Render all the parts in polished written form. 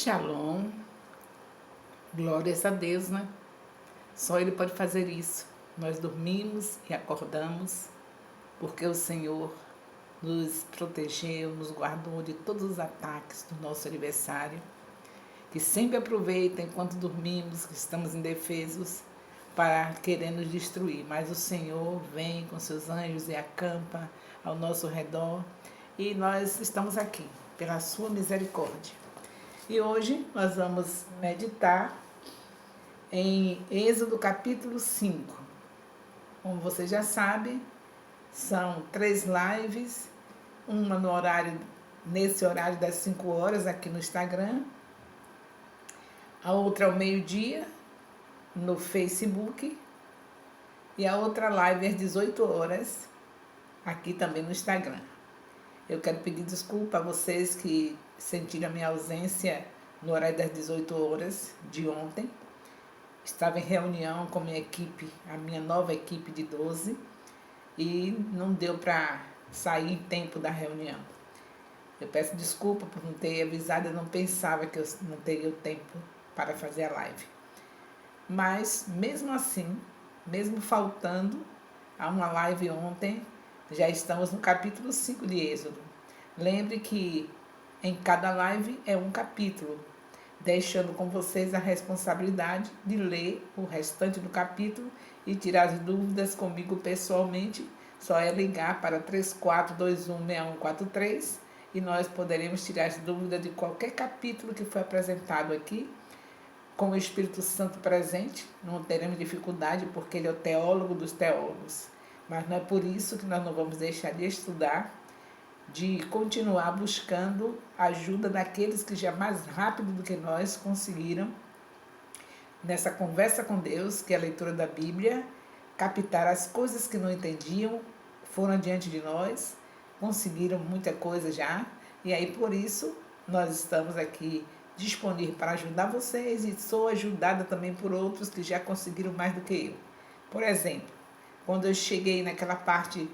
Shalom, glórias a Deus, né? Só Ele pode fazer isso. Nós dormimos e acordamos porque o Senhor nos protegeu, nos guardou de todos os ataques do nosso aniversário, que sempre aproveita enquanto dormimos, que estamos indefesos, para querer nos destruir. Mas o Senhor vem com seus anjos e acampa ao nosso redor e nós estamos aqui, pela sua misericórdia. E hoje nós vamos meditar em Êxodo capítulo 5. Como você já sabe, são 3 lives, uma nesse horário das 5 horas aqui no Instagram, a outra ao meio-dia no Facebook e a outra live às 18 horas aqui também no Instagram. Eu quero pedir desculpa a vocês que sentiram a minha ausência no horário das 18 horas de ontem. Estava em reunião com minha equipe, a minha nova equipe de 12, e não deu para sair em tempo da reunião. Eu peço desculpa por não ter avisado, eu não pensava que eu não teria o tempo para fazer a live. Mas, mesmo assim, mesmo faltando a uma live ontem, já estamos no capítulo 5 de Êxodo. Lembre que em cada live é um capítulo, deixando com vocês a responsabilidade de ler o restante do capítulo e tirar as dúvidas comigo pessoalmente. Só é ligar para 34216143 e nós poderemos tirar as dúvidas de qualquer capítulo que foi apresentado aqui. Com o Espírito Santo presente, não teremos dificuldade porque ele é o teólogo dos teólogos. Mas não é por isso que nós não vamos deixar de estudar, de continuar buscando a ajuda daqueles que já mais rápido do que nós conseguiram, nessa conversa com Deus, que é a leitura da Bíblia, captar as coisas que não entendiam, foram diante de nós, conseguiram muita coisa já, e aí por isso nós estamos aqui disponíveis para ajudar vocês e sou ajudada também por outros que já conseguiram mais do que eu. Por exemplo, quando eu cheguei naquela parte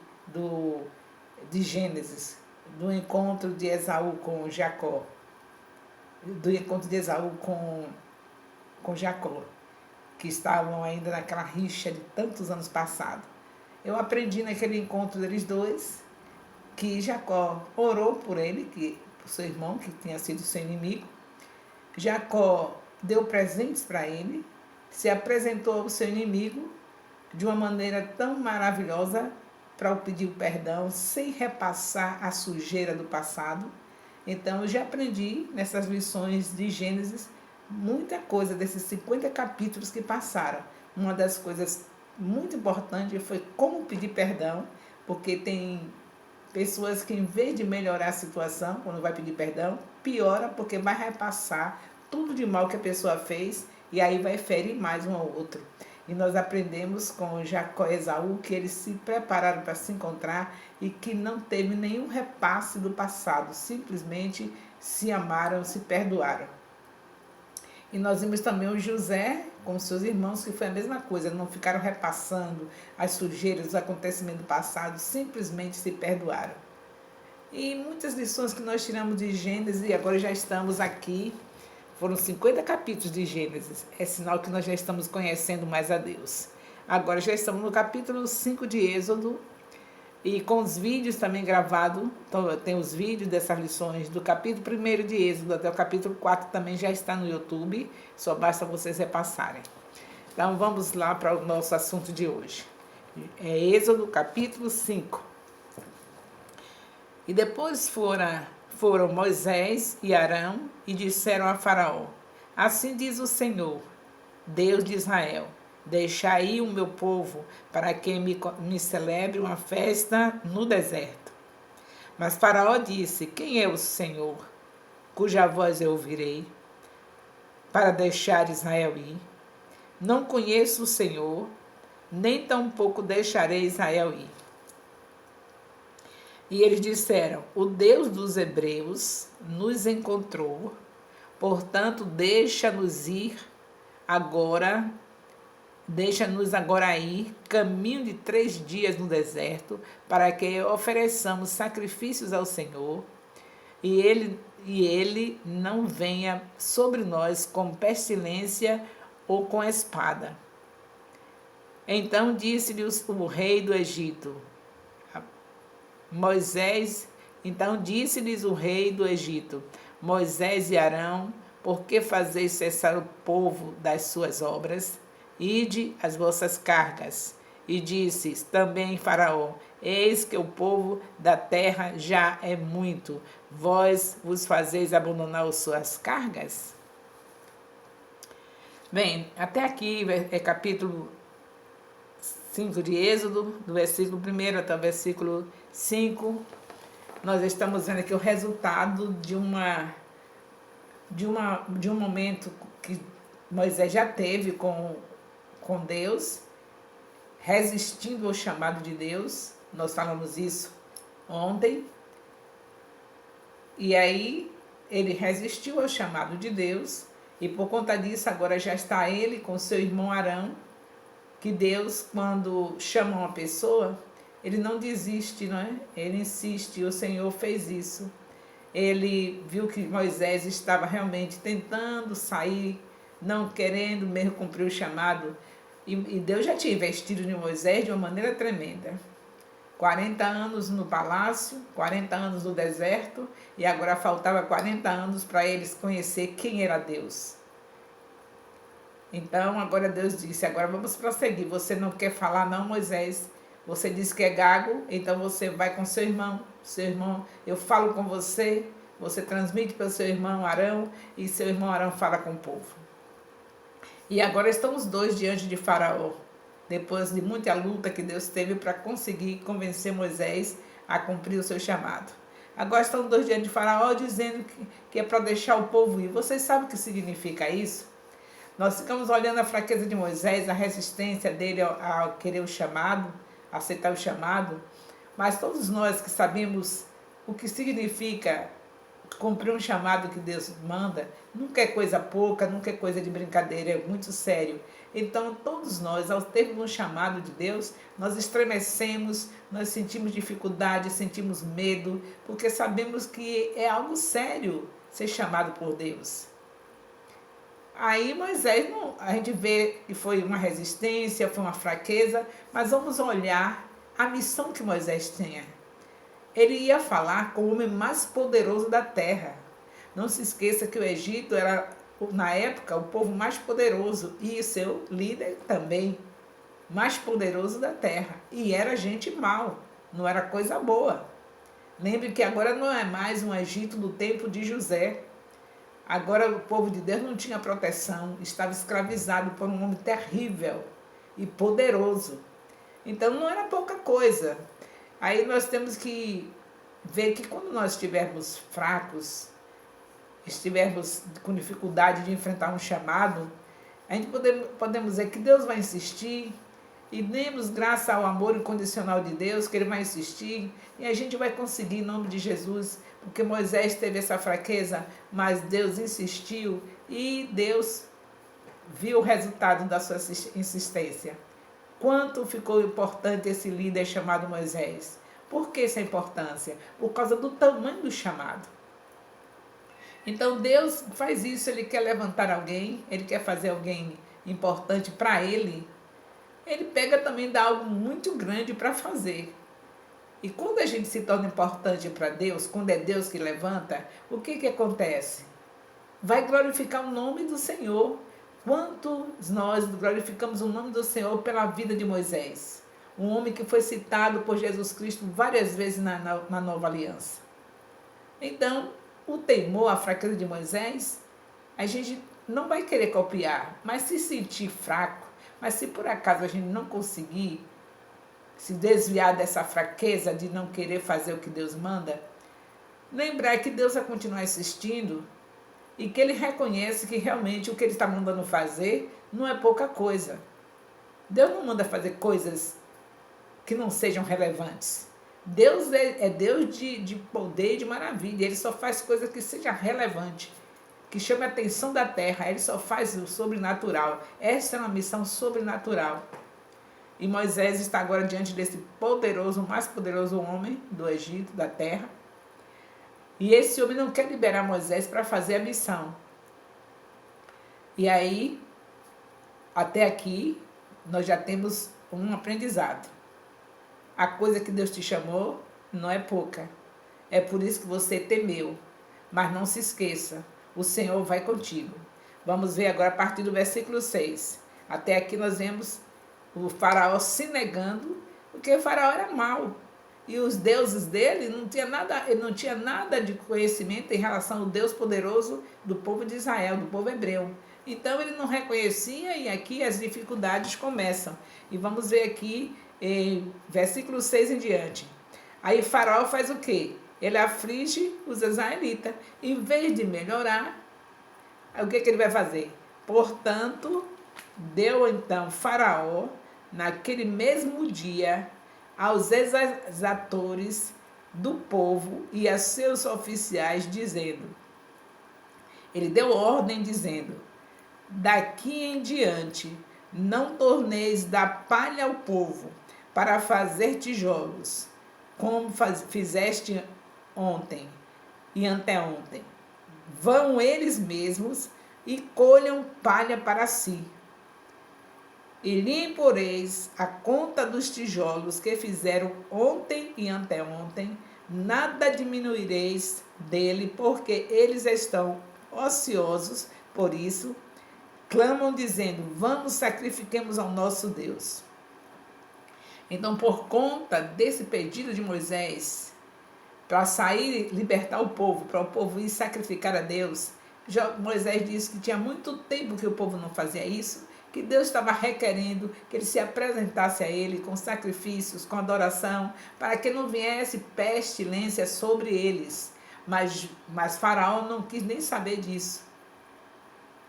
de Gênesis, do encontro de Esaú com Jacó, do encontro de Esaú com Jacó, que estavam ainda naquela rixa de tantos anos passados. Eu aprendi naquele encontro deles dois que Jacó orou por ele, por seu irmão, que tinha sido seu inimigo. Jacó deu presentes para ele, se apresentou ao seu inimigo de uma maneira tão maravilhosa para o pedir perdão, sem repassar a sujeira do passado. Então, eu já aprendi nessas lições de Gênesis muita coisa desses 50 capítulos que passaram. Uma das coisas muito importantes foi como pedir perdão, porque tem pessoas que, em vez de melhorar a situação, quando vai pedir perdão, piora, porque vai repassar tudo de mal que a pessoa fez e aí vai ferir mais um ao outro. E nós aprendemos com Jacó e Esaú que eles se prepararam para se encontrar e que não teve nenhum repasse do passado, simplesmente se amaram, se perdoaram. E nós vimos também o José com seus irmãos, que foi a mesma coisa, não ficaram repassando as sujeiras, os acontecimentos do passado, simplesmente se perdoaram. E muitas lições que nós tiramos de Gênesis e agora já estamos aqui. Foram 50 capítulos de Gênesis. É sinal que nós já estamos conhecendo mais a Deus. Agora já estamos no capítulo 5 de Êxodo. E com os vídeos também gravados. Então, tem os vídeos dessas lições do capítulo 1 de Êxodo até o capítulo 4 também já está no YouTube. Só basta vocês repassarem. Então vamos lá para o nosso assunto de hoje. É Êxodo capítulo 5. E depois foram Moisés e Arão e disseram a Faraó: assim diz o Senhor, Deus de Israel, deixai ir o meu povo para que me celebre uma festa no deserto. Mas Faraó disse: quem é o Senhor, cuja voz eu ouvirei, para deixar Israel ir? Não conheço o Senhor, nem tampouco deixarei Israel ir. E eles disseram: o Deus dos hebreus nos encontrou, portanto, deixa-nos agora ir, caminho de 3 dias no deserto, para que ofereçamos sacrifícios ao Senhor. E e ele não venha sobre nós com pestilência ou com espada. Então disse-lhes o rei do Egito, então disse-lhes o rei do Egito, Moisés e Arão, por que fazeis cessar o povo das suas obras? Ide as vossas cargas. E disse também Faraó, eis que o povo da terra já é muito, vós vos fazeis abandonar as suas cargas? Bem, até aqui é capítulo 5 de Êxodo, do versículo 1 até o versículo 5, nós estamos vendo aqui o resultado de um momento que Moisés já teve com Deus, resistindo ao chamado de Deus. Nós falamos isso ontem. E aí ele resistiu ao chamado de Deus, e por conta disso agora já está ele com seu irmão Arão, que Deus, quando chama uma pessoa, ele não desiste, não é? Ele insiste, e o Senhor fez isso. Ele viu que Moisés estava realmente tentando sair, não querendo mesmo cumprir o chamado, e Deus já tinha investido em Moisés de uma maneira tremenda. 40 anos no palácio, 40 anos no deserto, e agora faltava 40 anos para eles conhecer quem era Deus. Então agora Deus disse, agora vamos prosseguir. Você não quer falar não, Moisés? Você disse que é gago, então você vai com seu irmão. Seu irmão, eu falo com você, você transmite para o seu irmão Arão, e seu irmão Arão fala com o povo. E agora estão os dois diante de Faraó, depois de muita luta que Deus teve para conseguir convencer Moisés a cumprir o seu chamado. Agora estão os dois diante de Faraó dizendo que é para deixar o povo ir. Vocês sabem o que significa isso? Nós ficamos olhando a fraqueza de Moisés, a resistência dele ao querer o chamado, aceitar o chamado, mas todos nós que sabemos o que significa cumprir um chamado que Deus manda, nunca é coisa pouca, nunca é coisa de brincadeira, é muito sério. Então, todos nós, ao termos um chamado de Deus, nós estremecemos, nós sentimos dificuldade, sentimos medo, porque sabemos que é algo sério ser chamado por Deus. Aí Moisés, a gente vê que foi uma resistência, foi uma fraqueza, mas vamos olhar a missão que Moisés tinha. Ele ia falar com o homem mais poderoso da terra. Não se esqueça que o Egito era, na época, o povo mais poderoso e seu líder também, mais poderoso da terra. E era gente mau, não era coisa boa. Lembre que agora não é mais um Egito do tempo de José. Agora o povo de Deus não tinha proteção, estava escravizado por um homem terrível e poderoso. Então não era pouca coisa. Aí nós temos que ver que quando nós estivermos fracos, estivermos com dificuldade de enfrentar um chamado, a gente podemos dizer que Deus vai insistir, e demos graça ao amor incondicional de Deus, que Ele vai insistir, e a gente vai conseguir em nome de Jesus, porque Moisés teve essa fraqueza, mas Deus insistiu, e Deus viu o resultado da sua insistência. Quanto ficou importante esse líder chamado Moisés? Por que essa importância? Por causa do tamanho do chamado. Então Deus faz isso, Ele quer levantar alguém, Ele quer fazer alguém importante para Ele. Ele pega também dá algo muito grande para fazer. E quando a gente se torna importante para Deus, quando é Deus que levanta, o que acontece? Vai glorificar o nome do Senhor. Quantos nós glorificamos o nome do Senhor pela vida de Moisés? Um homem que foi citado por Jesus Cristo várias vezes na Nova Aliança. Então, o temor, a fraqueza de Moisés, a gente não vai querer copiar, mas se sentir fraco, mas se por acaso a gente não conseguir se desviar dessa fraqueza de não querer fazer o que Deus manda, lembrar que Deus vai continuar insistindo e que Ele reconhece que realmente o que Ele está mandando fazer não é pouca coisa. Deus não manda fazer coisas que não sejam relevantes. Deus é Deus de poder e de maravilha. Ele só faz coisas que sejam relevantes, que chame a atenção da terra. Ele só faz o sobrenatural. Essa é uma missão sobrenatural. E Moisés está agora diante desse poderoso, mais poderoso homem do Egito, da terra. E esse homem não quer liberar Moisés para fazer a missão. E aí, até aqui, nós já temos um aprendizado. A coisa que Deus te chamou não é pouca. É por isso que você temeu. Mas não se esqueça, o Senhor vai contigo. Vamos ver agora a partir do versículo 6. Até aqui nós vemos o faraó se negando, porque o faraó era mau. E os deuses dele ele não tinha nada de conhecimento em relação ao Deus poderoso do povo de Israel, do povo hebreu. Então ele não reconhecia e aqui as dificuldades começam. E vamos ver aqui, versículo 6 em diante. Aí Faraó faz o quê? Ele aflige os israelitas. Em vez de melhorar, o que ele vai fazer? Portanto, deu então Faraó, naquele mesmo dia, aos exatores do povo e a seus oficiais, dizendo, ele deu ordem dizendo, daqui em diante não torneis da palha ao povo para fazer tijolos, como fizeste ontem e anteontem. Vão eles mesmos e colham palha para si. E lhe imporeis a conta dos tijolos que fizeram ontem e anteontem, nada diminuireis dele, porque eles estão ociosos, por isso clamam dizendo, vamos, sacrifiquemos ao nosso Deus. Então, por conta desse pedido de Moisés, para sair e libertar o povo, para o povo ir sacrificar a Deus, Moisés disse que tinha muito tempo que o povo não fazia isso, que Deus estava requerendo que ele se apresentasse a ele com sacrifícios, com adoração, para que não viesse pestilência sobre eles. Mas Faraó não quis nem saber disso.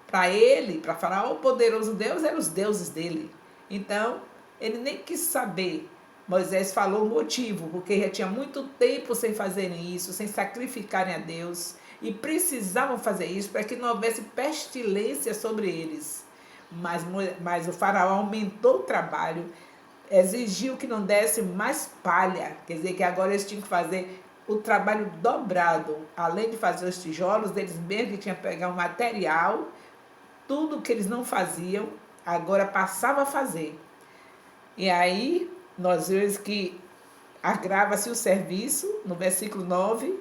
Para ele, para Faraó, o poderoso Deus eram os deuses dele. Então, ele nem quis saber. Moisés falou o motivo, porque já tinha muito tempo sem fazerem isso, sem sacrificarem a Deus, e precisavam fazer isso para que não houvesse pestilência sobre eles. Mas o faraó aumentou o trabalho, exigiu que não desse mais palha, quer dizer que agora eles tinham que fazer o trabalho dobrado. Além de fazer os tijolos, eles mesmos tinham que pegar o material, tudo que eles não faziam, agora passava a fazer. E aí, nós vemos que agrava-se o serviço, no versículo 9,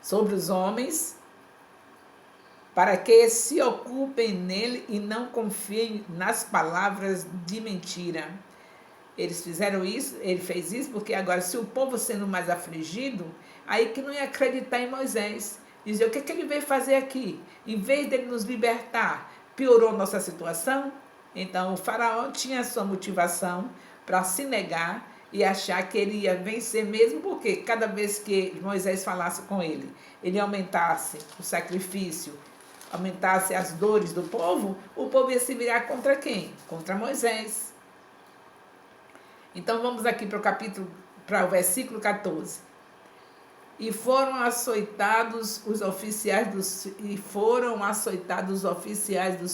sobre os homens, para que se ocupem nele e não confiem nas palavras de mentira. Eles fizeram isso, ele fez isso, porque agora, se o povo sendo mais afligido, aí que não ia acreditar em Moisés. Dizer, o que ele veio fazer aqui? Em vez dele nos libertar, piorou nossa situação? Então, o faraó tinha a sua motivação para se negar e achar que ele ia vencer mesmo, porque cada vez que Moisés falasse com ele aumentasse o sacrifício, aumentasse as dores do povo, o povo ia se virar contra quem? Contra Moisés. Então, vamos aqui para o versículo 14. E foram açoitados os oficiais dos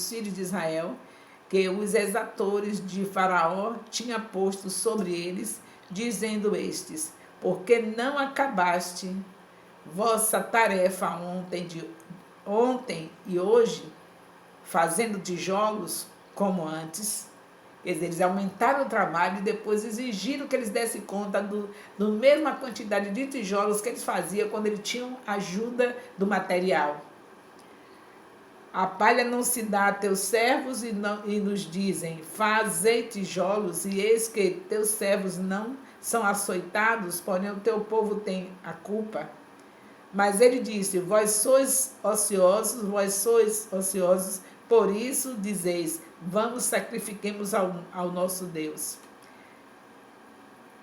filhos de Israel, que os exatores de Faraó tinham posto sobre eles, dizendo estes, porque não acabaste vossa tarefa ontem e hoje, fazendo tijolos como antes. Quer dizer, eles aumentaram o trabalho e depois exigiram que eles dessem conta do mesma quantidade de tijolos que eles faziam quando eles tinham ajuda do material. A palha não se dá a teus servos e nos dizem, fazei tijolos, e eis que teus servos não são açoitados, porém o teu povo tem a culpa. Mas ele disse, vós sois ociosos, por isso dizeis, vamos, sacrifiquemos ao nosso Deus.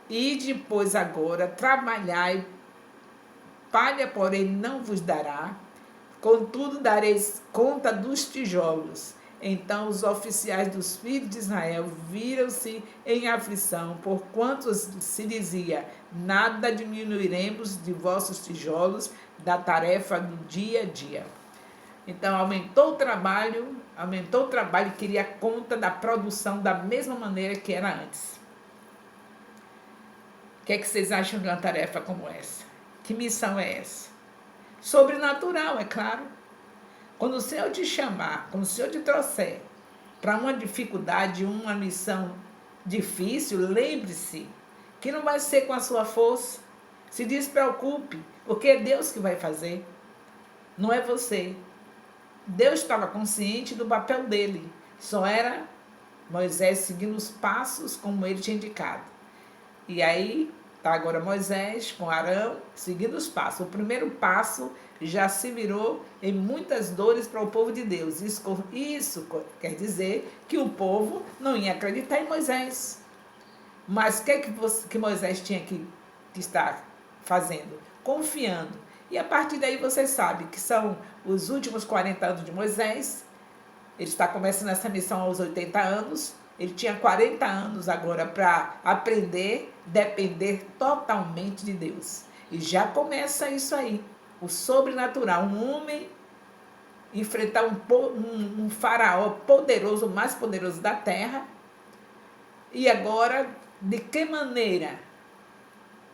E depois agora, trabalhai, palha, porém, não vos dará, contudo dareis conta dos tijolos. Então os oficiais dos filhos de Israel viram-se em aflição, porquanto se dizia, nada diminuiremos de vossos tijolos da tarefa do dia a dia. Então aumentou o trabalho e queria conta da produção da mesma maneira que era antes. O que é que vocês acham de uma tarefa como essa? Que missão é essa? Sobrenatural, é claro. Quando o Senhor te chamar, quando o Senhor te trouxer para uma dificuldade, uma missão difícil, lembre-se que não vai ser com a sua força. Se despreocupe, porque é Deus que vai fazer, não é você. Deus estava consciente do papel dele, só era Moisés seguindo os passos como ele tinha indicado. E aí está agora Moisés com Arão seguindo os passos. O primeiro passo já se virou em muitas dores para o povo de Deus. Isso quer dizer que o povo não ia acreditar em Moisés. Mas o que Moisés tinha que estar fazendo? Confiando. E a partir daí você sabe que são os últimos 40 anos de Moisés. Ele está começando essa missão aos 80 anos. Ele tinha 40 anos agora para aprender, depender totalmente de Deus. E já começa isso aí, o sobrenatural. Um homem enfrentar um faraó poderoso, o mais poderoso da terra. E agora, de que maneira?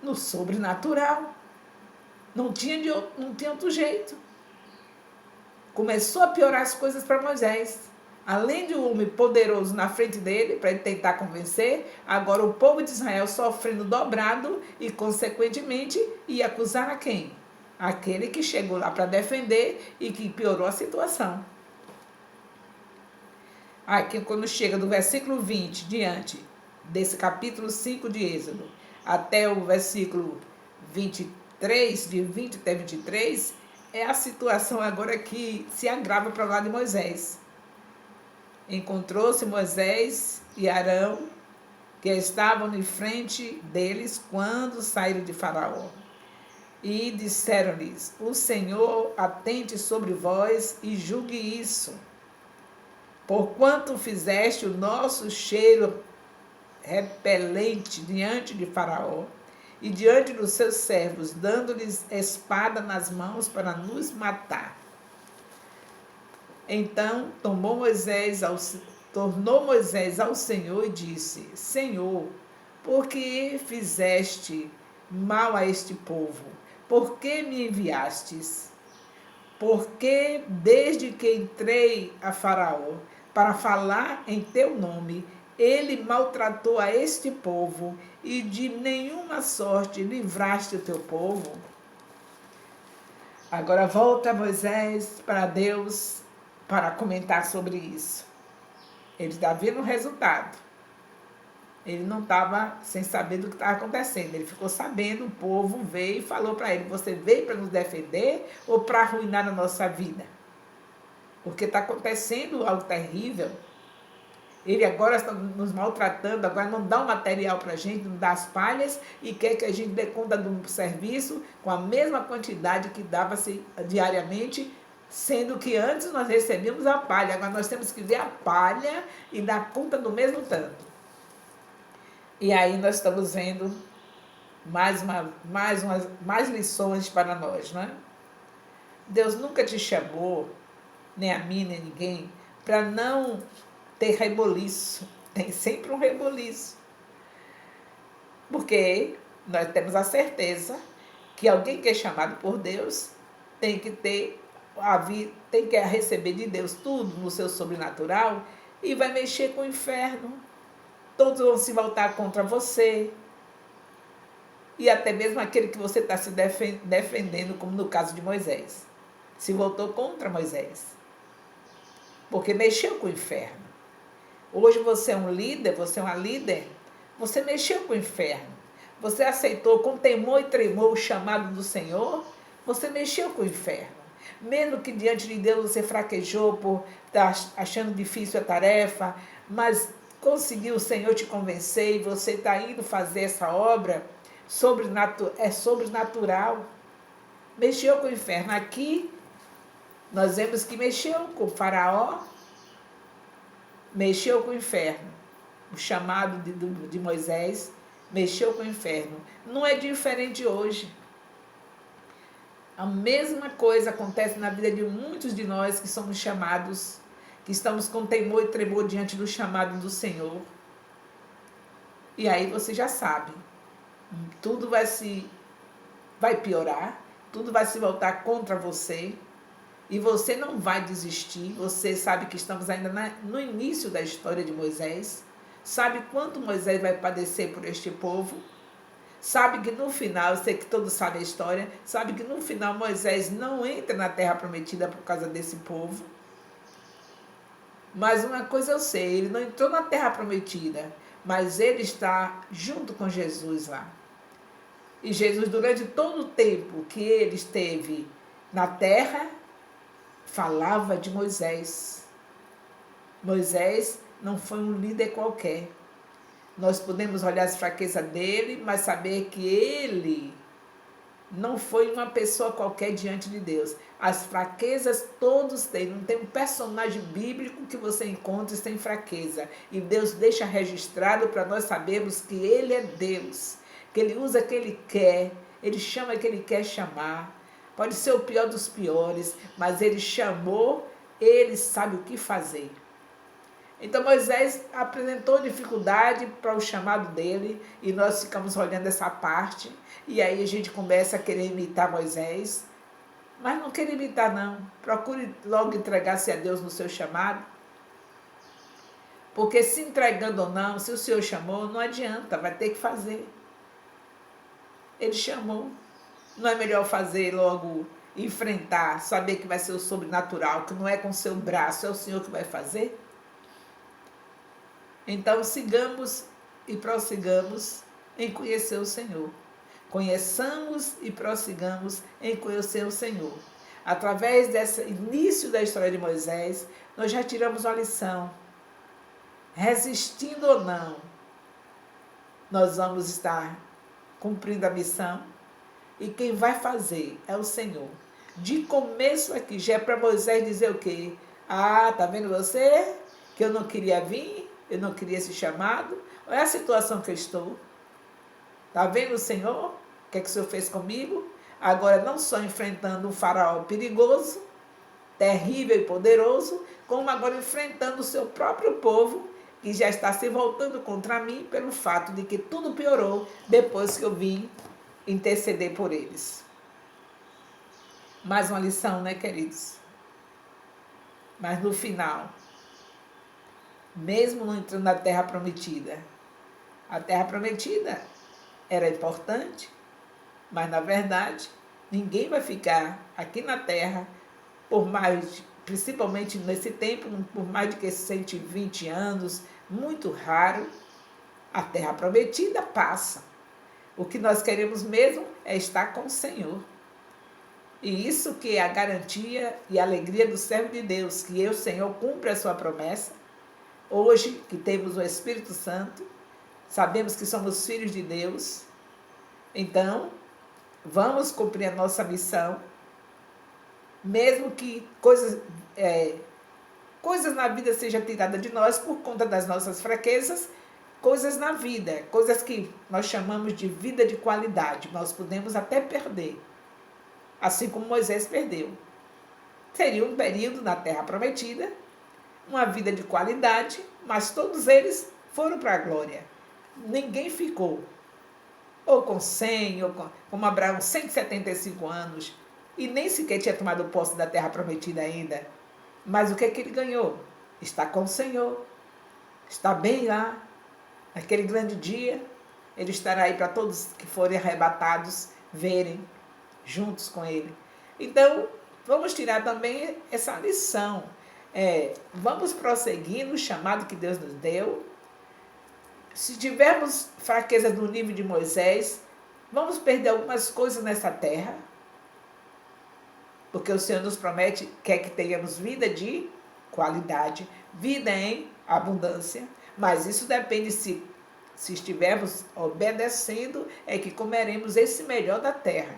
No sobrenatural. Não tinha outro jeito. Começou a piorar as coisas para Moisés. Além de um homem poderoso na frente dele, para ele tentar convencer, agora o povo de Israel sofrendo dobrado e, consequentemente, ia acusar a quem? Aquele que chegou lá para defender e que piorou a situação. Aqui, quando chega do versículo 20 diante, desse capítulo 5 de Êxodo, até o versículo 23, de 20 até 23, é a situação agora que se agrava para o lado de Moisés. Encontrou-se Moisés e Arão, que estavam em frente deles quando saíram de Faraó. E disseram-lhes: o Senhor atente sobre vós e julgue isso. Porquanto fizeste o nosso cheiro repelente diante de Faraó e diante dos seus servos, dando-lhes espada nas mãos para nos matar. Então tornou Moisés ao Senhor e disse: Senhor, por que fizeste mal a este povo? Por que me enviastes? Porque desde que entrei a Faraó para falar em teu nome, ele maltratou a este povo e de nenhuma sorte livraste o teu povo. Agora volta Moisés para Deus para comentar sobre isso. Ele está vendo o resultado. Ele não estava sem saber do que estava acontecendo. Ele ficou sabendo, o povo veio e falou para ele: você veio para nos defender ou para arruinar a nossa vida? Porque está acontecendo algo terrível. Ele agora está nos maltratando, agora não dá o material para a gente, não dá as palhas e quer que a gente dê conta do serviço com a mesma quantidade que dava-se diariamente, sendo que antes nós recebíamos a palha, agora nós temos que ver a palha e dar conta do mesmo tanto. E aí nós estamos vendo mais lições para nós, não é? Deus nunca te chamou, nem a mim, nem ninguém, para não ter reboliço. Tem sempre um reboliço. Porque nós temos a certeza que alguém que é chamado por Deus tem que tem que receber de Deus tudo no seu sobrenatural e vai mexer com o inferno. Todos vão se voltar contra você. E até mesmo aquele que você está se defendendo, como no caso de Moisés. Se voltou contra Moisés. Porque mexeu com o inferno. Hoje você é um líder, você é uma líder, você mexeu com o inferno. Você aceitou com temor e tremor o chamado do Senhor, você mexeu com o inferno. Mesmo que diante de Deus você fraquejou por estar achando difícil a tarefa, mas conseguiu o Senhor te convencer e você está indo fazer essa obra, é sobrenatural. Mexeu com o inferno. Aqui nós vemos que mexeu com o Faraó, mexeu com o inferno. O chamado de Moisés mexeu com o inferno. Não é diferente hoje. A mesma coisa acontece na vida de muitos de nós que somos chamados, que estamos com temor e tremor diante do chamado do Senhor. E aí você já sabe, tudo vai se vai piorar, tudo vai se voltar contra você. E você não vai desistir. Você sabe que estamos ainda no início da história de Moisés. Sabe quanto Moisés vai padecer por este povo. Sabe que no final, eu sei que todos sabem a história, sabe que no final Moisés não entra na terra prometida por causa desse povo. Mas uma coisa eu sei, ele não entrou na terra prometida, mas ele está junto com Jesus lá. E Jesus, durante todo o tempo que ele esteve na terra, falava de Moisés. Moisés não foi um líder qualquer. Nós podemos olhar as fraquezas dele, mas saber que ele não foi uma pessoa qualquer diante de Deus. As fraquezas todos têm. Não tem um personagem bíblico que você encontre sem fraqueza. E Deus deixa registrado para nós sabermos que ele é Deus. Que ele usa o que ele quer. Ele chama o que ele quer chamar. Pode ser o pior dos piores, mas ele chamou, ele sabe o que fazer. Então Moisés apresentou dificuldade para o chamado dele e nós ficamos olhando essa parte e aí a gente começa a querer imitar Moisés, mas não queira imitar não, procure logo entregar-se a Deus no seu chamado, porque se entregando ou não, se o Senhor chamou, não adianta, vai ter que fazer. Ele chamou, não é melhor fazer logo, enfrentar, saber que vai ser o sobrenatural, que não é com o seu braço, é o Senhor que vai fazer? Então, sigamos e prossigamos em conhecer o Senhor. Conheçamos e prossigamos em conhecer o Senhor. Através desse início da história de Moisés, nós já tiramos uma lição. Resistindo ou não, nós vamos estar cumprindo a missão. E quem vai fazer é o Senhor. De começo aqui, já é para Moisés dizer o quê? Ah, tá vendo você? Que eu não queria vir? Eu não queria esse chamado. Olha a situação que eu estou. Está vendo o Senhor? O que é que o Senhor fez comigo? Agora não só enfrentando um faraó perigoso, terrível e poderoso, como agora enfrentando o seu próprio povo, que já está se voltando contra mim pelo fato de que tudo piorou depois que eu vim interceder por eles. Mais uma lição, né, queridos? Mas no final, mesmo não entrando na terra prometida, a terra prometida era importante, mas na verdade ninguém vai ficar aqui na terra por mais, principalmente nesse tempo, por mais de que 120 anos, muito raro. A terra prometida passa. O que nós queremos mesmo é estar com o Senhor. E isso que é a garantia e a alegria do servo de Deus, que o Senhor cumpre a sua promessa. Hoje que temos o Espírito Santo, sabemos que somos filhos de Deus, então vamos cumprir a nossa missão, mesmo que coisas na vida sejam tiradas de nós por conta das nossas fraquezas, coisas na vida, coisas que nós chamamos de vida de qualidade, nós podemos até perder, assim como Moisés perdeu. Seria um período na Terra Prometida, uma vida de qualidade, mas todos eles foram para a glória. Ninguém ficou, ou com 100, ou como Abraão, 175 anos, e nem sequer tinha tomado posse da Terra Prometida ainda. Mas o que é que ele ganhou? Está com o Senhor, está bem lá, naquele grande dia, ele estará aí para todos que forem arrebatados verem juntos com ele. Então, vamos tirar também essa lição. Vamos prosseguir no chamado que Deus nos deu. Se tivermos fraqueza no nível de Moisés, vamos perder algumas coisas nessa terra, porque o Senhor nos promete, quer que tenhamos vida de qualidade, vida em abundância, mas isso depende se estivermos obedecendo, é que comeremos esse melhor da terra.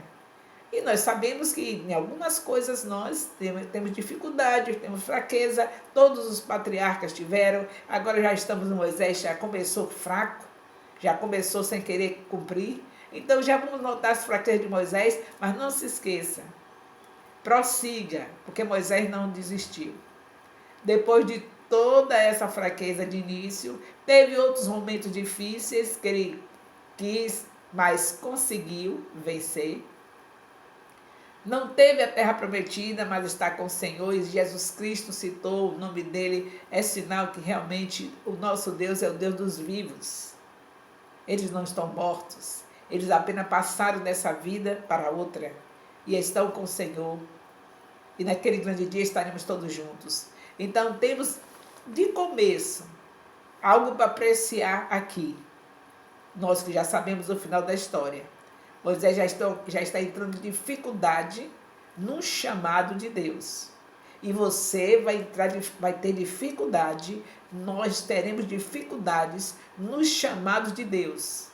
E nós sabemos que em algumas coisas nós temos dificuldade, temos fraqueza, todos os patriarcas tiveram, agora já estamos no Moisés, já começou fraco, já começou sem querer cumprir, então já vamos notar as fraquezas de Moisés, mas não se esqueça, prossiga, porque Moisés não desistiu. Depois de toda essa fraqueza de início, teve outros momentos difíceis que ele quis, mas conseguiu vencer. Não teve a terra prometida, mas está com o Senhor, e Jesus Cristo citou o nome dele, é sinal que realmente o nosso Deus é o Deus dos vivos. Eles não estão mortos, eles apenas passaram dessa vida para outra e estão com o Senhor. E naquele grande dia estaremos todos juntos. Então temos de começo algo para apreciar aqui. Nós que já sabemos o final da história. Moisés já está entrando em dificuldade no chamado de Deus. E você vai ter dificuldade, nós teremos dificuldades nos chamados de Deus.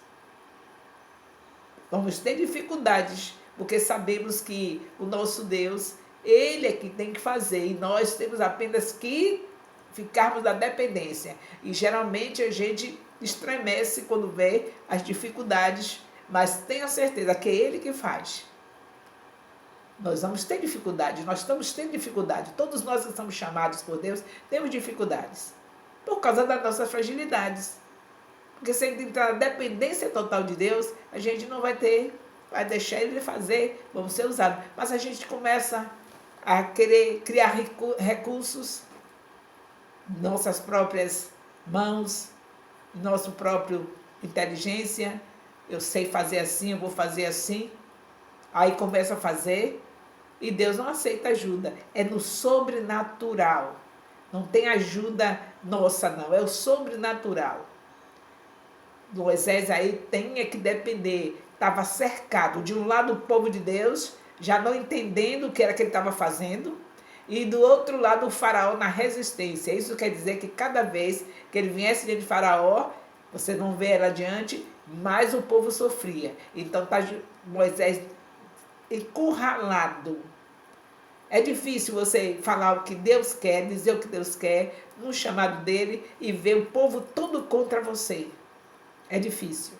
Vamos ter dificuldades, porque sabemos que o nosso Deus, Ele é que tem que fazer, e nós temos apenas que ficarmos na dependência. E geralmente a gente estremece quando vê as dificuldades, mas tenha certeza que é Ele que faz. Nós vamos ter dificuldade, nós estamos tendo dificuldade. Todos nós que somos chamados por Deus temos dificuldades, por causa das nossas fragilidades. Porque se a gente entrar na dependência total de Deus, a gente não vai deixar Ele fazer, vamos ser usados. Mas a gente começa a querer criar recursos, nossas próprias mãos, nossa própria inteligência. Eu sei fazer assim, eu vou fazer assim. Aí começa a fazer e Deus não aceita ajuda. É no sobrenatural. Não tem ajuda nossa, não. É o sobrenatural. Moisés aí tinha que depender. Estava cercado. De um lado o povo de Deus, já não entendendo o que era que ele estava fazendo. E do outro lado o faraó na resistência. Isso quer dizer que cada vez que ele viesse diante de faraó, você não vê ela adiante, mais o povo sofria. Então está Moisés encurralado. É difícil você falar o que Deus quer, dizer o que Deus quer, no chamado dele, e ver o povo todo contra você. É difícil.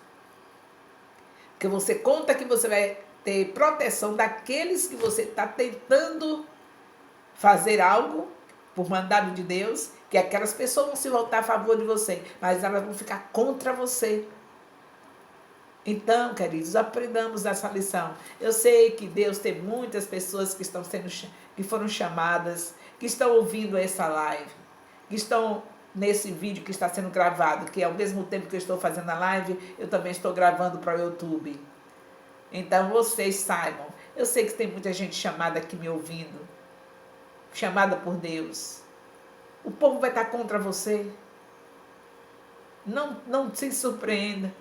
Porque você conta que você vai ter proteção daqueles que você está tentando fazer algo por mandado de Deus, que aquelas pessoas vão se voltar a favor de você, mas elas vão ficar contra você. Então, queridos, aprendamos essa lição. Eu sei que Deus tem muitas pessoas que foram chamadas, que estão ouvindo essa live, que estão nesse vídeo que está sendo gravado, que ao mesmo tempo que eu estou fazendo a live, eu também estou gravando para o YouTube. Então, vocês saibam, eu sei que tem muita gente chamada aqui me ouvindo, chamada por Deus. O povo vai estar contra você. Não se surpreenda.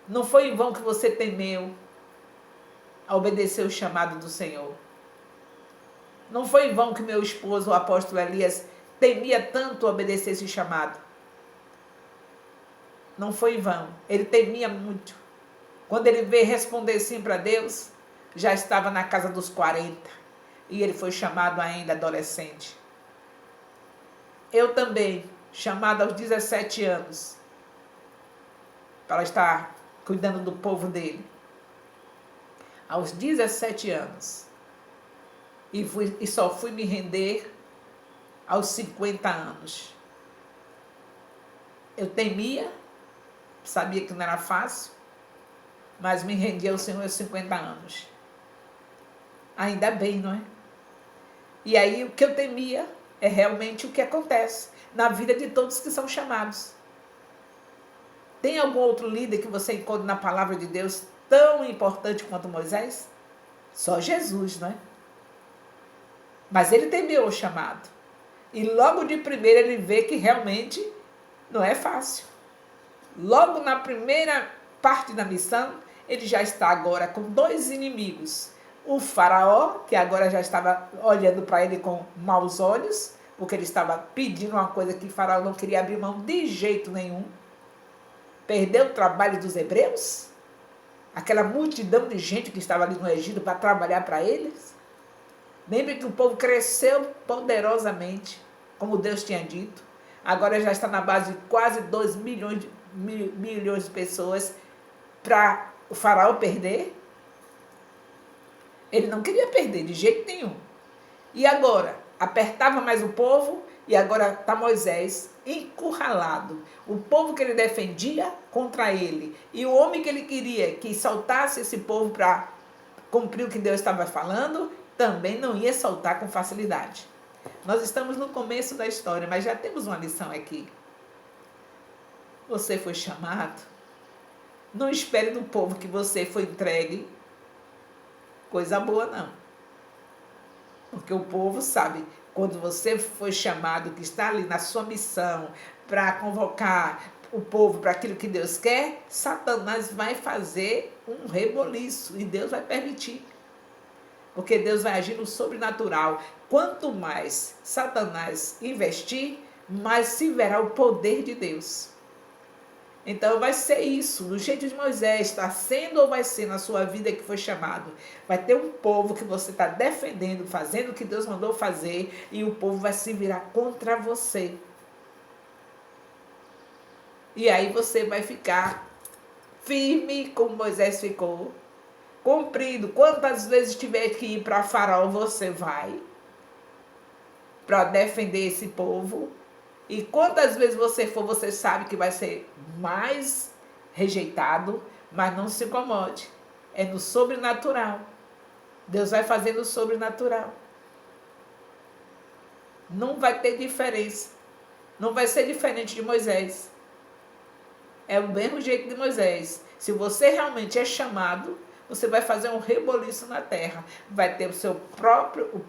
Não foi em vão que você temeu a obedecer o chamado do Senhor. Não foi em vão que meu esposo, o apóstolo Elias, temia tanto obedecer esse chamado. Não foi em vão. Ele temia muito. Quando ele veio responder sim para Deus, já estava na casa dos 40. E ele foi chamado ainda adolescente. Eu também, chamado aos 17 anos, para estar cuidando do povo dele. Aos 17 anos. E só fui me render aos 50 anos. Eu temia, sabia que não era fácil, mas me rendi ao Senhor aos 50 anos. Ainda bem, não é? E aí o que eu temia é realmente o que acontece na vida de todos que são chamados. Tem algum outro líder que você encontra na palavra de Deus tão importante quanto Moisés? Só Jesus, não é? Mas ele temeu o chamado. E logo de primeira ele vê que realmente não é fácil. Logo na primeira parte da missão, ele já está agora com 2 inimigos. O faraó, que agora já estava olhando para ele com maus olhos, porque ele estava pedindo uma coisa que o faraó não queria abrir mão de jeito nenhum. Perdeu o trabalho dos hebreus, aquela multidão de gente que estava ali no Egito para trabalhar para eles. Lembre que o povo cresceu poderosamente, como Deus tinha dito. Agora já está na base de quase 2 milhões de pessoas para o faraó perder. Ele não queria perder de jeito nenhum. E agora? Apertava mais o povo e agora está Moisés encurralado. O povo que ele defendia contra ele. E o homem que ele queria que soltasse esse povo para cumprir o que Deus estava falando, também não ia soltar com facilidade. Nós estamos no começo da história, mas já temos uma lição aqui. Você foi chamado. Não espere do povo que você foi entregue coisa boa, não. Porque o povo sabe, quando você foi chamado, que está ali na sua missão, para convocar o povo para aquilo que Deus quer, Satanás vai fazer um reboliço e Deus vai permitir. Porque Deus vai agir no sobrenatural. Quanto mais Satanás investir, mais se verá o poder de Deus. Então vai ser isso, do jeito de Moisés, está sendo ou vai ser na sua vida que foi chamado. Vai ter um povo que você está defendendo, fazendo o que Deus mandou fazer, e o povo vai se virar contra você. E aí você vai ficar firme como Moisés ficou, cumprindo. Quantas vezes tiver que ir para Faraó, você vai, para defender esse povo. E quantas vezes você for, você sabe que vai ser mais rejeitado, mas não se incomode. É no sobrenatural. Deus vai fazer no sobrenatural. Não vai ter diferença. Não vai ser diferente de Moisés. É o mesmo jeito de Moisés. Se você realmente é chamado, você vai fazer um reboliço na terra. Vai ter o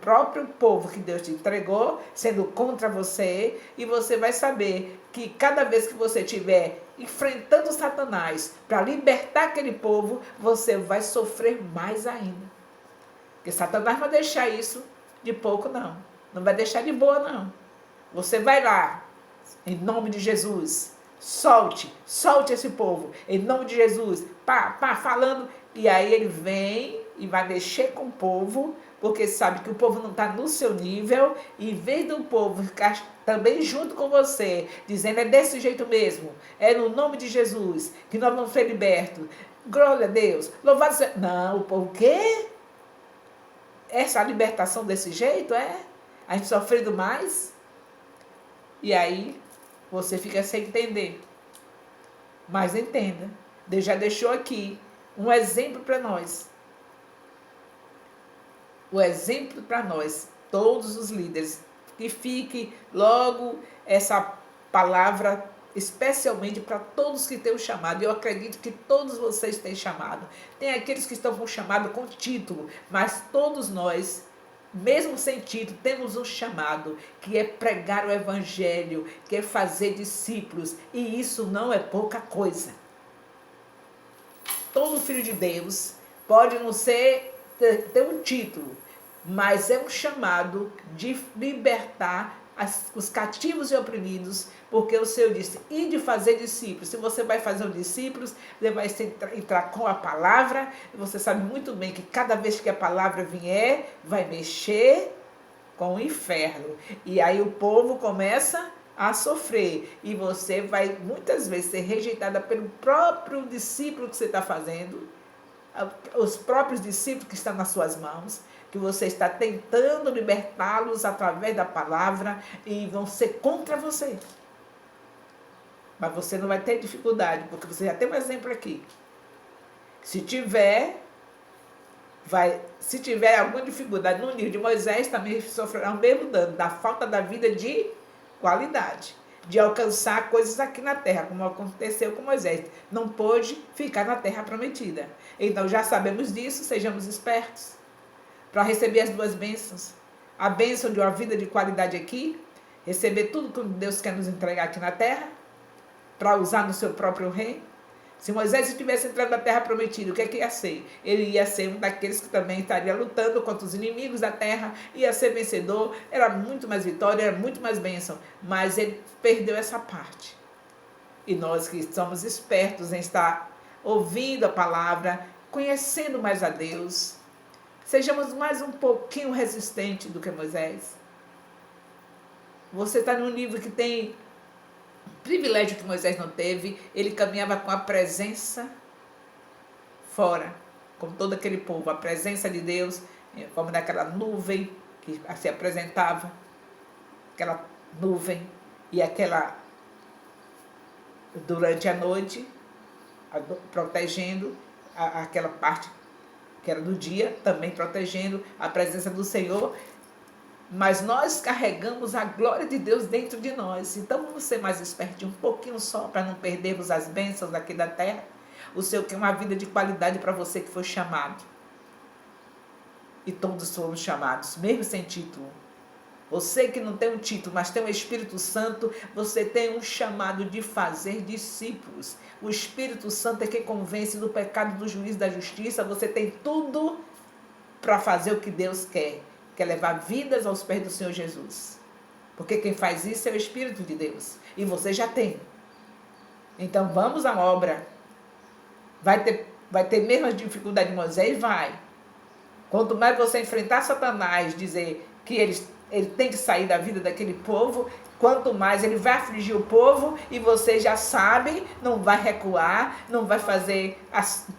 próprio povo que Deus te entregou, sendo contra você, e você vai saber que cada vez que você estiver enfrentando Satanás para libertar aquele povo, você vai sofrer mais ainda. Porque Satanás não vai deixar isso de pouco, não. Não vai deixar de boa, não. Você vai lá, em nome de Jesus, solte esse povo, em nome de Jesus, falando. E aí ele vem e vai mexer com o povo, porque sabe que o povo não está no seu nível, e em vez do povo ficar também junto com você, dizendo, é desse jeito mesmo, é no nome de Jesus, que nós vamos ser libertos, glória a Deus, louvado seja... Não, o povo, o quê? Essa libertação desse jeito, é? A gente sofrendo mais? E aí, você fica sem entender. Mas entenda, Deus já deixou aqui um exemplo para nós. O exemplo para nós, todos os líderes, que fique logo essa palavra, especialmente para todos que têm o chamado. Eu acredito que todos vocês têm chamado. Tem aqueles que estão com chamado com título, mas todos nós, mesmo sem título, temos um chamado, que é pregar o evangelho, que é fazer discípulos, e isso não é pouca coisa. Todo filho de Deus pode não ter um título, mas é um chamado de libertar os cativos e oprimidos, porque o Senhor disse, e de fazer discípulos. Se você vai fazer um discípulo, você vai entrar com a palavra, e você sabe muito bem que cada vez que a palavra vier, vai mexer com o inferno. E aí o povo começa a sofrer, e você vai muitas vezes ser rejeitada pelo próprio discípulo que você está fazendo, os próprios discípulos que estão nas suas mãos, que você está tentando libertá-los através da palavra, e vão ser contra você. Mas você não vai ter dificuldade, porque você já tem um exemplo aqui. Se tiver alguma dificuldade no nível de Moisés, também sofrerá o mesmo dano, da falta da vida de qualidade, de alcançar coisas aqui na terra, como aconteceu com Moisés. Não pôde ficar na terra prometida. Então já sabemos disso, sejamos espertos para receber as duas bênçãos. A bênção de uma vida de qualidade aqui, receber tudo que Deus quer nos entregar aqui na terra, para usar no seu próprio reino. Se Moisés estivesse entrando na terra prometida, o que é que ia ser? Ele ia ser um daqueles que também estaria lutando contra os inimigos da terra, ia ser vencedor, era muito mais vitória, era muito mais bênção, mas ele perdeu essa parte. E nós que somos espertos em estar ouvindo a palavra, conhecendo mais a Deus, sejamos mais um pouquinho resistentes do que Moisés. Você está num nível que tem privilégio que Moisés não teve. Ele caminhava com a presença fora, como todo aquele povo, a presença de Deus, como naquela nuvem que se apresentava, aquela nuvem, e aquela, durante a noite, protegendo aquela parte que era do dia, também protegendo a presença do Senhor, mas nós carregamos a glória de Deus dentro de nós. Então vamos ser mais espertinho, um pouquinho só, para não perdermos as bênçãos daqui da terra. O Senhor quer uma vida de qualidade para você que foi chamado. E todos fomos chamados, mesmo sem título. Você que não tem um título, mas tem o Espírito Santo, você tem um chamado de fazer discípulos. O Espírito Santo é quem convence do pecado, do juízo, da justiça. Você tem tudo para fazer o que Deus quer. Quer levar vidas aos pés do Senhor Jesus. Porque quem faz isso é o Espírito de Deus. E você já tem. Então vamos à obra. Vai ter mesmo as dificuldades de Moisés? Vai. Quanto mais você enfrentar Satanás, dizer que ele tem que sair da vida daquele povo, quanto mais ele vai afligir o povo, e você já sabe, não vai recuar, não vai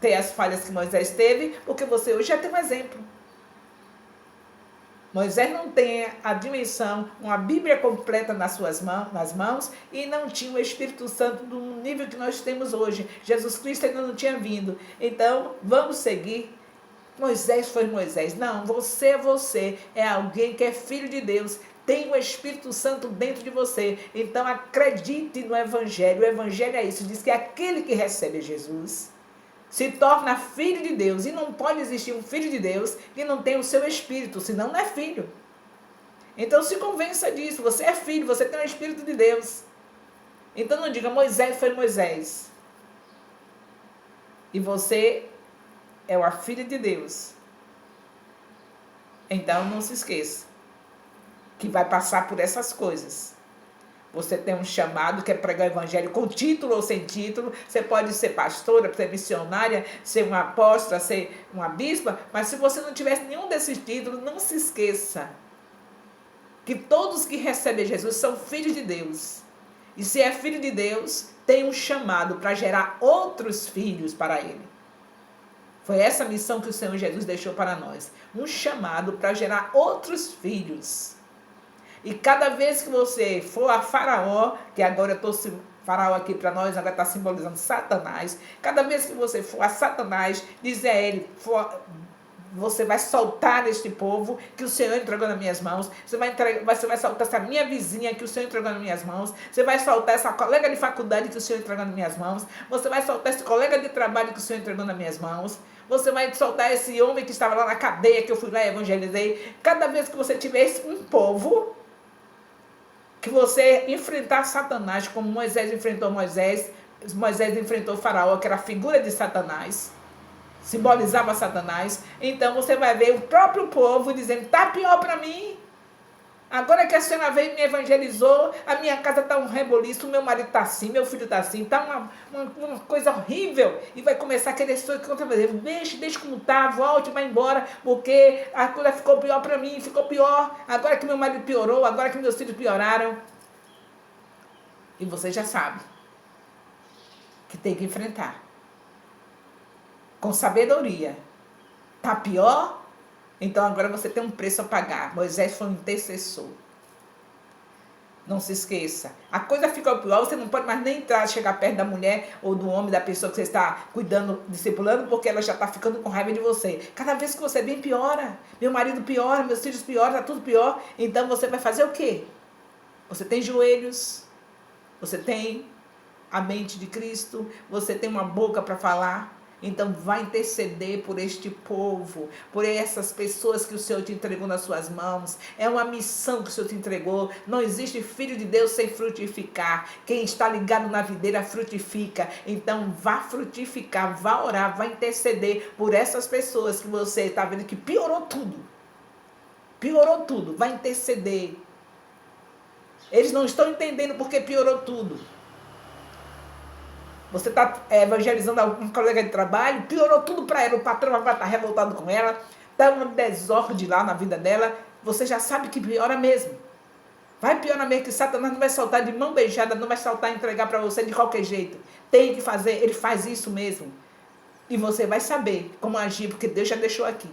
ter as falhas que Moisés teve, porque você hoje já tem um exemplo. Moisés não tem a dimensão, uma Bíblia completa nas mãos, e não tinha o Espírito Santo do nível que nós temos hoje. Jesus Cristo ainda não tinha vindo. Então, vamos seguir. Moisés foi Moisés. Não, você é alguém que é filho de Deus. Tem o Espírito Santo dentro de você. Então acredite no Evangelho. O Evangelho é isso. Diz que aquele que recebe Jesus se torna filho de Deus. E não pode existir um filho de Deus que não tenha o seu Espírito. Senão não é filho. Então se convença disso. Você é filho. Você tem o Espírito de Deus. Então não diga Moisés foi Moisés. E você é uma filha de Deus. Então não se esqueça que vai passar por essas coisas. Você tem um chamado que é pregar o evangelho com título ou sem título. Você pode ser pastora, ser missionária, ser uma apóstola, ser uma bispa, mas se você não tivesse nenhum desses títulos, não se esqueça que todos que recebem Jesus são filhos de Deus. E se é filho de Deus, tem um chamado para gerar outros filhos para ele. Foi essa missão que o Senhor Jesus deixou para nós. Um chamado para gerar outros filhos. E cada vez que você for a Faraó, que agora eu estou Faraó aqui para nós, agora está simbolizando Satanás. Cada vez que você for a Satanás, dizer a ele, você vai soltar este povo que o Senhor entregou nas minhas mãos. Você vai soltar essa minha vizinha que o Senhor entregou nas minhas mãos. Você vai soltar essa colega de faculdade que o Senhor entregou nas minhas mãos. Você vai soltar esse colega de trabalho que o Senhor entregou nas minhas mãos. Você vai soltar esse homem que estava lá na cadeia, que eu fui lá e evangelizei. Cada vez que você tiver um povo, que você enfrentar Satanás, como Moisés enfrentou Moisés enfrentou Faraó, que era a figura de Satanás, simbolizava Satanás. Então você vai ver o próprio povo dizendo, tá pior para mim. Agora que a senhora veio e me evangelizou, a minha casa está um reboliço, o meu marido está assim, meu filho está assim, está uma coisa horrível. E vai começar a querer contra você. Deixa como está, volte, vai embora, porque a coisa ficou pior para mim, ficou pior. Agora que meu marido piorou, agora que meus filhos pioraram. E você já sabe que tem que enfrentar. Com sabedoria. Está pior? Então agora você tem um preço a pagar. Moisés foi um intercessor. Não se esqueça. A coisa ficou pior, você não pode mais nem entrar, chegar perto da mulher ou do homem, da pessoa que você está cuidando, discipulando, porque ela já está ficando com raiva de você. Cada vez que você vem, piora. Meu marido piora, meus filhos pioram, está tudo pior. Então você vai fazer o quê? Você tem joelhos, você tem a mente de Cristo, você tem uma boca para falar. Então vai interceder por este povo, por essas pessoas que o Senhor te entregou nas suas mãos. É uma missão que o Senhor te entregou. Não existe filho de Deus sem frutificar. Quem está ligado na videira frutifica. Então vá frutificar, vá orar, vá interceder por essas pessoas que você está vendo que piorou tudo. Piorou tudo, vai interceder. Eles não estão entendendo porque piorou tudo. Você está evangelizando algum colega de trabalho, piorou tudo para ela, o patrão vai estar revoltado com ela, está uma desordem lá na vida dela, você já sabe que piora mesmo. Vai piorar mesmo, que Satanás não vai soltar de mão beijada, não vai soltar e entregar para você de qualquer jeito. Tem que fazer, ele faz isso mesmo. E você vai saber como agir, porque Deus já deixou aqui.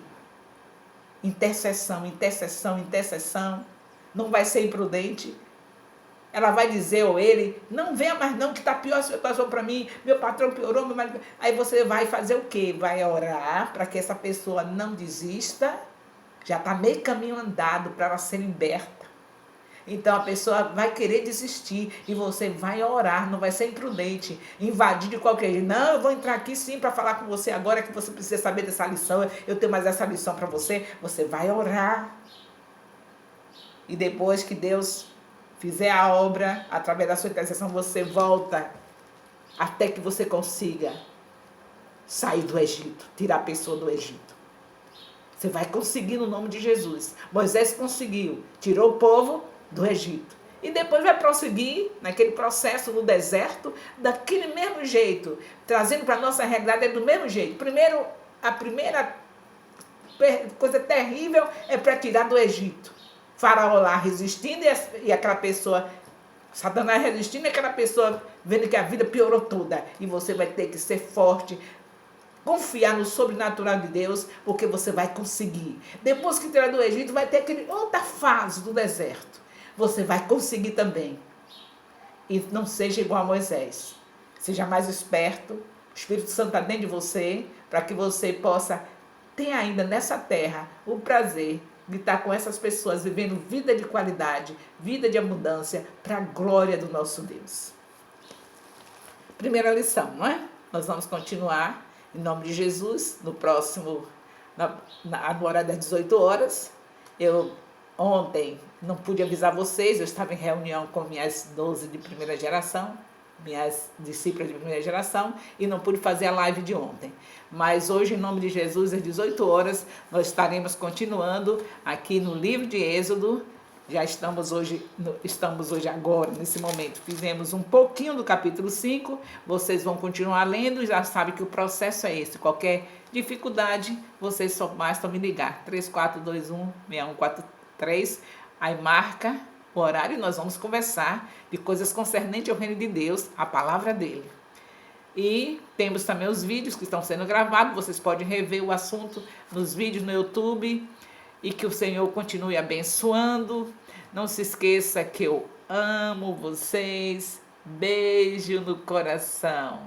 Intercessão, intercessão, intercessão. Não vai ser imprudente. Ela vai dizer ou ele, não venha mais não, que está pior a situação para mim, meu patrão piorou, meu marido... Aí você vai fazer o quê? Vai orar para que essa pessoa não desista, já está meio caminho andado para ela ser liberta. Então a pessoa vai querer desistir e você vai orar, não vai ser imprudente, invadir de qualquer jeito. Não, eu vou entrar aqui sim para falar com você agora que você precisa saber dessa lição, eu tenho mais essa lição para você. Você vai orar. E depois que Deus fizer a obra, através da sua intercessão, você volta até que você consiga sair do Egito, tirar a pessoa do Egito. Você vai conseguir no nome de Jesus. Moisés conseguiu, tirou o povo do Egito. E depois vai prosseguir naquele processo no deserto, daquele mesmo jeito, trazendo para a nossa realidade do mesmo jeito. Primeiro, a primeira coisa terrível é para tirar do Egito. Faraó lá resistindo e aquela pessoa, Satanás resistindo e aquela pessoa vendo que a vida piorou toda. E você vai ter que ser forte, confiar no sobrenatural de Deus, porque você vai conseguir. Depois que tirar do Egito, vai ter aquela outra fase do deserto. Você vai conseguir também. E não seja igual a Moisés. Seja mais esperto. O Espírito Santo está dentro de você, para que você possa ter ainda nessa terra o prazer de estar com essas pessoas, vivendo vida de qualidade, vida de abundância, para a glória do nosso Deus. Primeira lição, não é? Nós vamos continuar, em nome de Jesus, no próximo, no horário das 18 horas. Eu ontem não pude avisar vocês, eu estava em reunião com minhas 12 de primeira geração, minhas discípulas de primeira geração, e não pude fazer a live de ontem. Mas hoje, em nome de Jesus, às 18 horas, nós estaremos continuando aqui no livro de Êxodo. Já estamos hoje agora, nesse momento. Fizemos um pouquinho do capítulo 5, vocês vão continuar lendo, já sabem que o processo é esse. Qualquer dificuldade, vocês só bastam me ligar. 3421-6143, aí marca o horário e nós vamos conversar de coisas concernentes ao reino de Deus, a palavra dele. E temos também os vídeos que estão sendo gravados, vocês podem rever o assunto nos vídeos no YouTube, e que o Senhor continue abençoando. Não se esqueça que eu amo vocês. Beijo no coração.